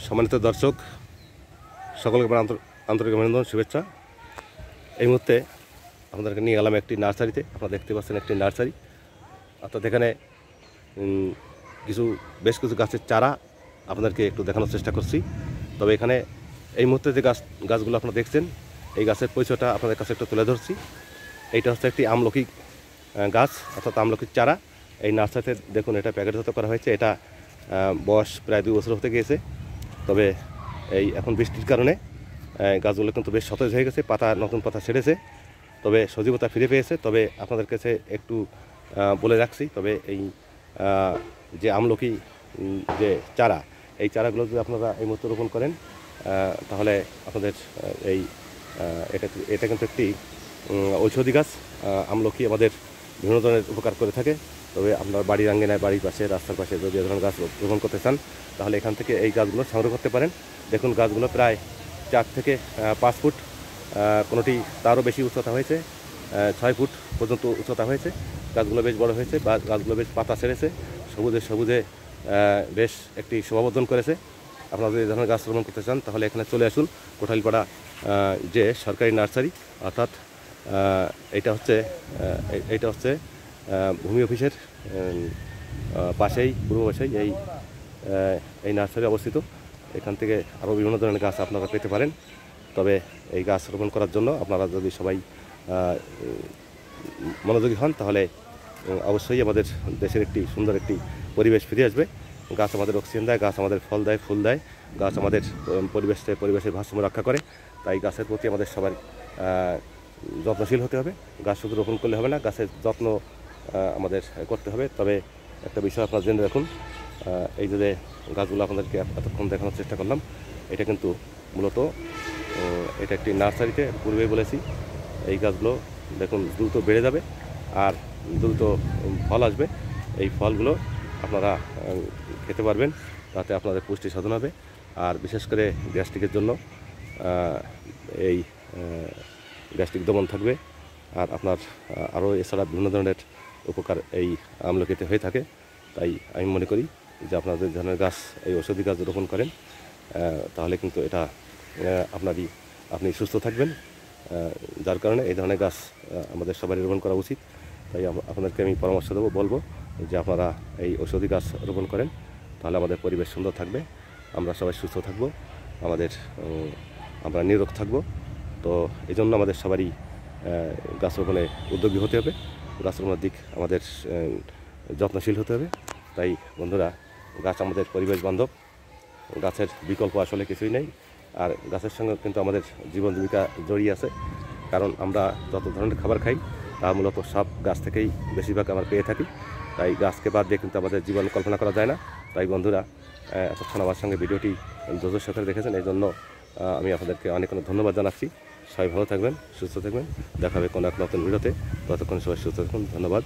সম্মানিত দর্শক সকলকে আমার আন্তরিক অভিনন্দন শুভেচ্ছা। এই মুহূর্তে আপনাদেরকে নিয়ে গেলাম একটি নার্সারিতে। আপনারা দেখতে পাচ্ছেন একটি নার্সারি, অর্থাৎ এখানে বেশ কিছু গাছের চারা আপনাদেরকে একটু দেখানোর চেষ্টা করছি। তবে এখানে এই মুহূর্তে যে গাছগুলো আপনারা দেখছেন, এই গাছের পরিচয়টা আপনাদের কাছে একটু তুলে ধরছি। এইটা হচ্ছে একটি আমলকি গাছ, অর্থাৎ আমলকির চারা। এই নার্সারিতে দেখুন এটা প্যাকেটজাত করা হয়েছে। এটা বয়স প্রায় 2 বছর হতে গিয়েছে। তবে এই এখন বৃষ্টির কারণে গাছগুলো কিন্তু বেশ সতেজ হয়ে গেছে, নতুন পাতা ছেড়েছে, তবে সজীবতা ফিরে পেয়েছে। তবে আপনাদের কাছে একটু বলে রাখছি, তবে এই যে আমলকি যে চারা, এই চারাগুলো যদি আপনারা এই মুহূর্তে রোপণ করেন তাহলে আপনাদের এটা কিন্তু একটি ঔষধি গাছ। আমলকি আমাদের বিভিন্ন ধরনের উপকার করে থাকে। তবে আপনার বাড়ির আঙ্গিনায়, বাড়ির পাশে, রাস্তার পাশে যদি এ ধরনের গাছ রোপণ করতে চান তাহলে এখান থেকে এই গাছগুলো সংগ্রহ করতে পারেন। দেখুন গাছগুলো প্রায় 4 থেকে 5 ফুট, কোনোটি তারও বেশি উচ্চতা হয়েছে, 6 ফুট পর্যন্ত উচ্চতা হয়েছে। গাছগুলো বেশ বড় হয়েছে, বা গাছগুলো বেশ পাতা ছেড়েছে, সবুজে বেশ একটি শোভাবর্ধন করেছে। আপনারা যদি এই ধরনের গাছ রোপণ করতে চান তাহলে এখানে চলে আসুন। কোঠালীপাড়া যে সরকারি নার্সারি, অর্থাৎ এইটা হচ্ছে ভূমি অফিসের পাশেই, পূর্ব পাশেই এই নার্সারি অবস্থিত। এখান থেকে আরও বিভিন্ন ধরনের গাছ আপনারা পেতে পারেন। তবে এই গাছ রোপণ করার জন্য আপনারা যদি সবাই মনোযোগী হন তাহলে অবশ্যই আমাদের দেশের একটি সুন্দর একটি পরিবেশ ফিরে আসবে। গাছ আমাদের অক্সিজেন দেয়, গাছ আমাদের ফল দেয়, ফুল দেয়, গাছ আমাদের পরিবেশের ভারসাম্য রক্ষা করে। তাই গাছের প্রতি আমাদের সবার যত্নশীল হতে হবে। গাছ শুধু রোপণ করলে হবে না, গাছের যত্ন আমাদের করতে হবে। তবে একটা বিষয় আপনারা জেনে রাখুন, এই যে গাছগুলো আপনাদেরকে এতক্ষণ দেখানোর চেষ্টা করলাম, এটা কিন্তু মূলত এটা একটি নার্সারিতে, পূর্বেই বলেছি। এই গাছগুলো দেখুন দ্রুত বেড়ে যাবে আর দ্রুত ফল আসবে। এই ফলগুলো আপনারা খেতে পারবেন, তাতে আপনাদের পুষ্টি সাধন হবে। আর বিশেষ করে গ্যাস্ট্রিকের জন্য এই গ্যাস্ট্রিক দমন থাকবে। আর আপনার আরও এছাড়া বিভিন্ন ধরনের উপকার এই আমলকিতে হয়ে থাকে। তাই আমি মনে করি যে আপনারা যদি ধরনের গাছ, এই ঔষধি গাছ রোপণ করেন তাহলে কিন্তু এটা আপনি সুস্থ থাকবেন। যার কারণে এই ধরনের গাছ আমাদের সবারই রোপণ করা উচিত। তাই আপনাদেরকে আমি পরামর্শ বলবো যে আপনারা এই ঔষধি গাছ রোপণ করেন, তাহলে আমাদের পরিবেশ সুন্দর থাকবে, আমরা সবাই সুস্থ থাকব, আমরা নিরোগ থাকব। তো এই জন্য আমাদের সবারই গাছ রোপণে উদ্যোগী হতে হবে। গাছ রোপণের দিক আমাদের যত্নশীল হতে হবে। তাই বন্ধুরা, গাছ আমাদের পরিবেশ বান্ধব, গাছের বিকল্প আসলে কিছুই নেই। আর গাছের সঙ্গে কিন্তু আমাদের জীবন জীবিকা জড়িয়ে আছে, কারণ আমরা যত ধরনের খাবার খাই তা মূলত সব গাছ থেকেই বেশিরভাগ আমরা পেয়ে থাকি। তাই গাছকে বাদ দিয়ে কিন্তু আমাদের জীবন কল্পনা করা যায় না। তাই বন্ধুরা, এতক্ষণ আমার সঙ্গে ভিডিওটি ধৈর্য সহকারে দেখেছেন, এই জন্য আমি আপনাদেরকে অনেক ধন্যবাদ জানাচ্ছি। সবাই ভালো থাকবেন, সুস্থ থাকবেন। দেখা হবে কোনো এক নতুন ভিডিওতে। ততক্ষণ সবাই সুস্থ থাকুন। ধন্যবাদ।